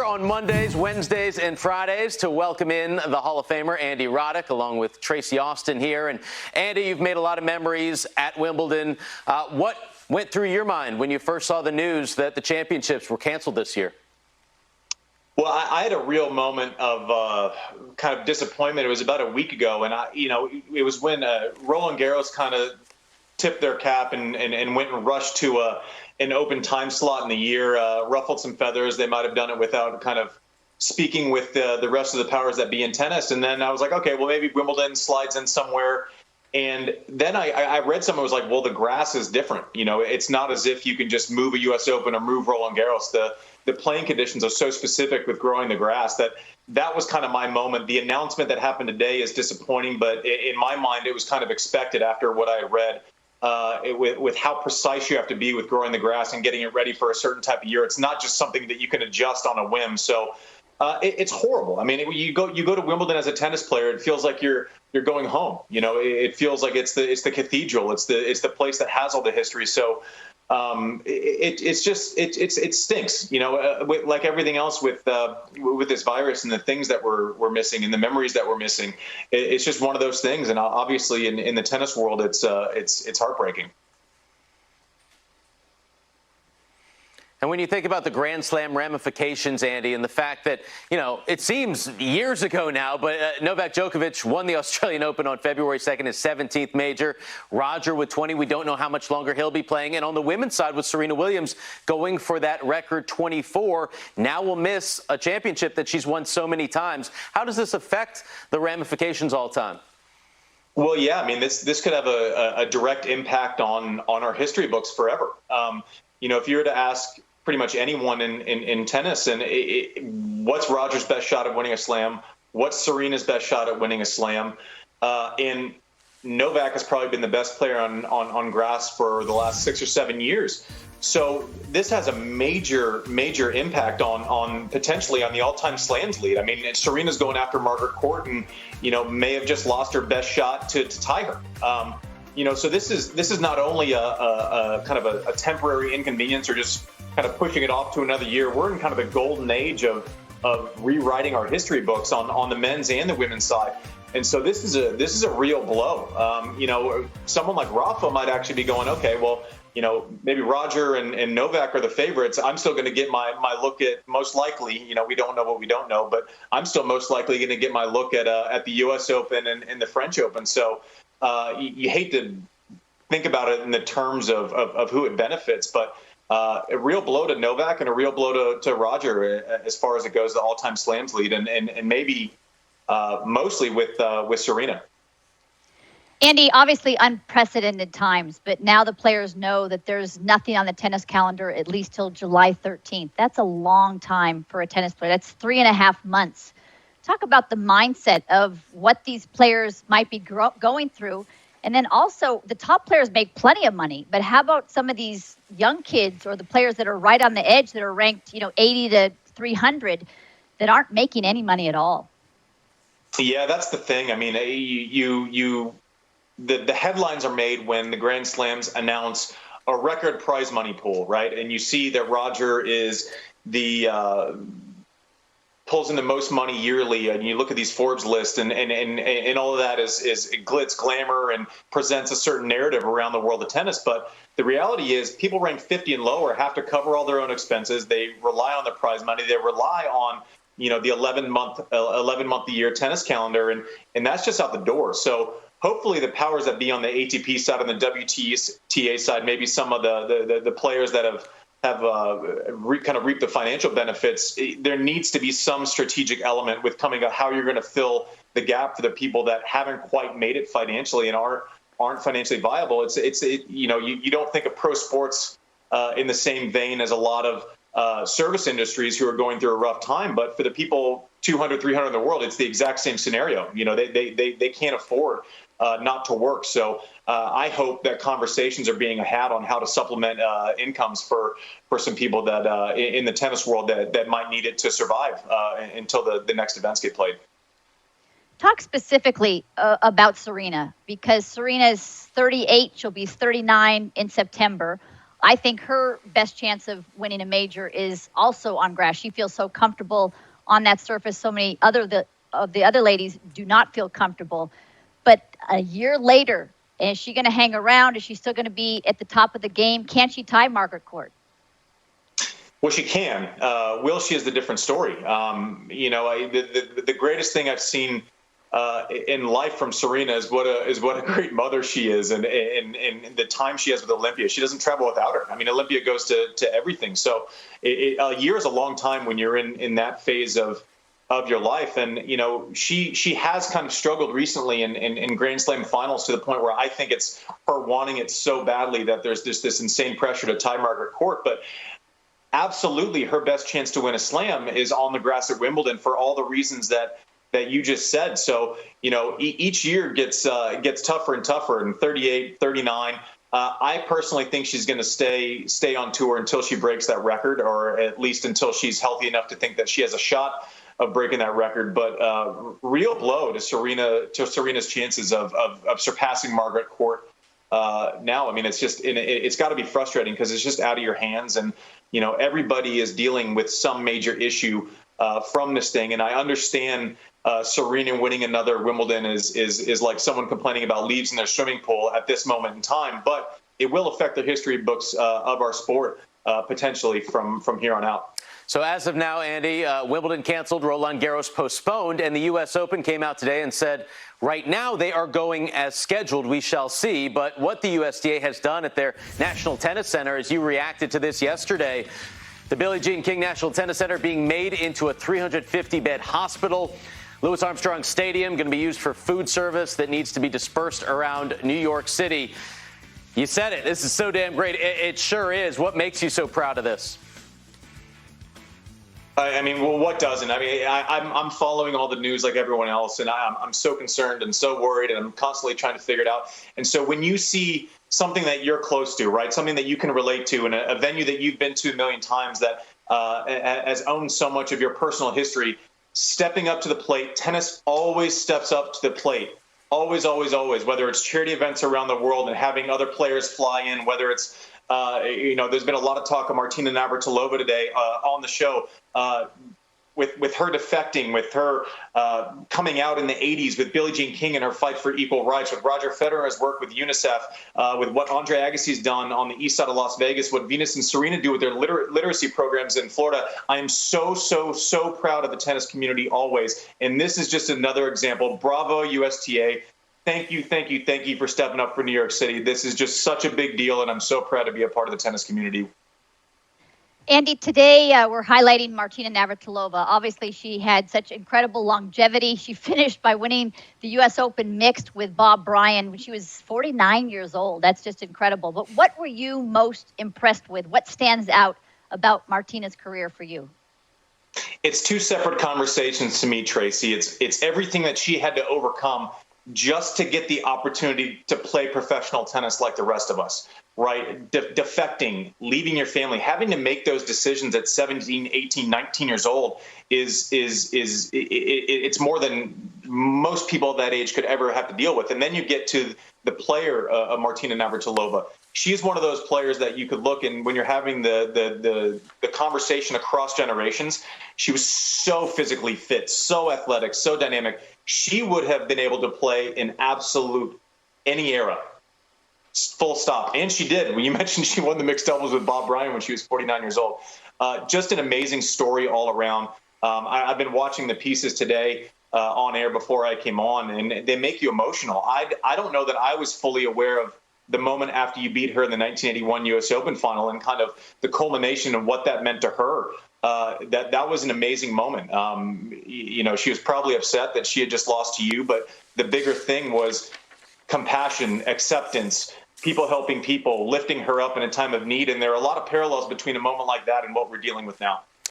here on Mondays, Wednesdays, and Fridays to welcome in the Hall of Famer Andy Roddick, along with Tracy Austin here. And Andy, you've made a lot of memories at Wimbledon. What went through your mind when you first saw the news that the championships were canceled this year? Well, I had a real moment of kind of disappointment. It was about a week ago, and it was when Roland Garros kind of tipped their cap and went and rushed to an open time slot in the year, ruffled some feathers. They might have done it without kind of speaking with the rest of the powers that be in tennis. And then I was like, okay, well, maybe Wimbledon slides in somewhere. And then I read something that was like, well, the grass is different. It's not as if you can just move a U.S. Open or move Roland Garros. The playing conditions are so specific with growing the grass that was kind of my moment. The announcement that happened today is disappointing, but in my mind, it was kind of expected after what I had read. With how precise you have to be with growing the grass and getting it ready for a certain type of year. It's not just something that you can adjust on a whim. So it's horrible. I mean, you go to Wimbledon as a tennis player, it feels like you're going home. It feels like it's the cathedral. It's the place that has all the history. So it stinks. Like everything else with this virus and the things that we're missing and the memories that we're missing. It's just one of those things. And obviously, in the tennis world, it's heartbreaking. And when you think about the Grand Slam ramifications, Andy, and the fact that, it seems years ago now, but Novak Djokovic won the Australian Open on February 2nd, his 17th major. Roger with 20. We don't know how much longer he'll be playing. And on the women's side with Serena Williams going for that record 24, now will miss a championship that she's won so many times. How does this affect the ramifications all time? Well, yeah, I mean, this could have a direct impact on our history books forever. If you were to ask pretty much anyone in tennis, and what's Roger's best shot at winning a slam? What's Serena's best shot at winning a slam? And Novak has probably been the best player on grass for the last 6 or 7 years. So this has a major impact on potentially on the all-time slams lead. I mean, Serena's going after Margaret Court, and may have just lost her best shot to tie her. So this is not only a kind of a temporary inconvenience or just kind of pushing it off to another year. We're in kind of the golden age of rewriting our history books on the men's and the women's side. And so this is a real blow. Someone like Rafa might actually be going, okay, well, maybe Roger and Novak are the favorites. I'm still going to get my look at, most likely, we don't know what we don't know, but I'm still most likely going to get my look at the U.S. Open and the French Open. So you hate to think about it in the terms of who it benefits, but a real blow to Novak and a real blow to Roger as far as it goes, the all-time slams lead, and maybe mostly with Serena. Andy, obviously unprecedented times, but now the players know that there's nothing on the tennis calendar at least till July 13th. That's a long time for a tennis player. That's 3.5 months. Talk about the mindset of what these players might be going through. And then also the top players make plenty of money, but how about some of these young kids or the players that are right on the edge that are ranked, 80 to 300 that aren't making any money at all? Yeah, that's the thing. I mean, the headlines are made when the Grand Slams announce a record prize money pool, right? And you see that Roger is pulls in the most money yearly, and you look at these Forbes lists, and all of that is glitz, glamour, and presents a certain narrative around the world of tennis. But the reality is, people ranked 50 and lower have to cover all their own expenses. They rely on the prize money. They rely on the 11-month a year tennis calendar, and that's just out the door. So hopefully, the powers that be on the ATP side, on the WTA side, maybe some of the players that have kind of reaped the financial benefits, there needs to be some strategic element with coming up how you're going to fill the gap for the people that haven't quite made it financially and aren't financially viable. You don't think of pro sports in the same vein as a lot of service industries who are going through a rough time, but for the people 200, 300 in the world, it's the exact same scenario. They can't afford not to work. So I hope that conversations are being had on how to supplement incomes for some people that in the tennis world that might need it to survive until the next events get played. Talk specifically about Serena, because Serena's 38. She'll be 39 in September. I think her best chance of winning a major is also on grass. She feels so comfortable on that surface. So many of the other ladies do not feel comfortable. But a year later, is she going to hang around? Is she still going to be at the top of the game? Can she tie Margaret Court? Well, she can. Will she is the different story. The greatest thing I've seen in life from Serena is what a great mother she is, and the time she has with Olympia. She doesn't travel without her. I mean, Olympia goes to everything. So a year is a long time when you're in that phase of your life. And she has kind of struggled recently in Grand Slam finals to the point where I think it's her wanting it so badly that there's this insane pressure to tie Margaret Court. But absolutely, her best chance to win a slam is on the grass at Wimbledon for all the reasons that you just said. So, each year gets tougher and tougher, and 38, 39. I personally think she's going to stay on tour until she breaks that record, or at least until she's healthy enough to think that she has a shot of breaking that record. But real blow to Serena's chances of surpassing Margaret Court now. I mean, it's got to be frustrating because it's just out of your hands, and everybody is dealing with some major issue from this thing. And I understand Serena winning another Wimbledon is like someone complaining about leaves in their swimming pool at this moment in time, but it will affect the history books of our sport potentially from here on out. So as of now, Andy, Wimbledon canceled, Roland Garros postponed, and the U.S. Open came out today and said right now they are going as scheduled. We shall see. But what the USTA has done at their National Tennis Center is you reacted to this yesterday. The Billie Jean King National Tennis Center being made into a 350-bed hospital. Louis Armstrong Stadium going to be used for food service that needs to be dispersed around New York City. You said it. This is so damn great. It sure is. What makes you so proud of this? I mean, well, what doesn't? I mean, I'm following all the news like everyone else, and I'm so concerned and so worried, and I'm constantly trying to figure it out. And so when you see something that you're close to, right, something that you can relate to, and a venue that you've been to a million times that has owned so much of your personal history, stepping up to the plate, tennis always steps up to the plate. Always, always, always, whether it's charity events around the world and having other players fly in, whether it's there's been a lot of talk of Martina Navratilova today on the show with her defecting, with her coming out in the 80s, with Billie Jean King and her fight for equal rights, with Roger Federer's work with UNICEF, with what Andre Agassi's done on the east side of Las Vegas, what Venus and Serena do with their literacy programs in Florida. I am so, so, so proud of the tennis community always. And this is just another example. Bravo, USTA. Thank you for stepping up for New York City. This is just such a big deal, and I'm so proud to be a part of the tennis community. Andy, today we're highlighting Martina Navratilova. Obviously, she had such incredible longevity. She finished by winning the U.S. Open mixed with Bob Bryan when she was 49 years old. That's just incredible. But what were you most impressed with? What stands out about Martina's career for you? It's two separate conversations to me, Tracy. It's everything that she had to overcome just to get the opportunity to play professional tennis like the rest of us, right? Defecting, leaving your family, having to make those decisions at 17, 18, 19 years old it's more than most people at that age could ever have to deal with. And then you get to the player, Martina Navratilova. She's one of those players that you could look and when you're having the conversation across generations, she was so physically fit, so athletic, so dynamic. She would have been able to play in absolute any era, full stop. And she did. When you mentioned she won the mixed doubles with Bob Bryan when she was 49 years old. Just an amazing story all around. I've been watching the pieces today on air before I came on, and they make you emotional. I don't know that I was fully aware of the moment after you beat her in the 1981 U.S. Open final and kind of the culmination of what that meant to her. That was an amazing moment. She was probably upset that she had just lost to you, but the bigger thing was compassion, acceptance, people helping people, lifting her up in a time of need. And there are a lot of parallels between a moment like that and what we're dealing with now.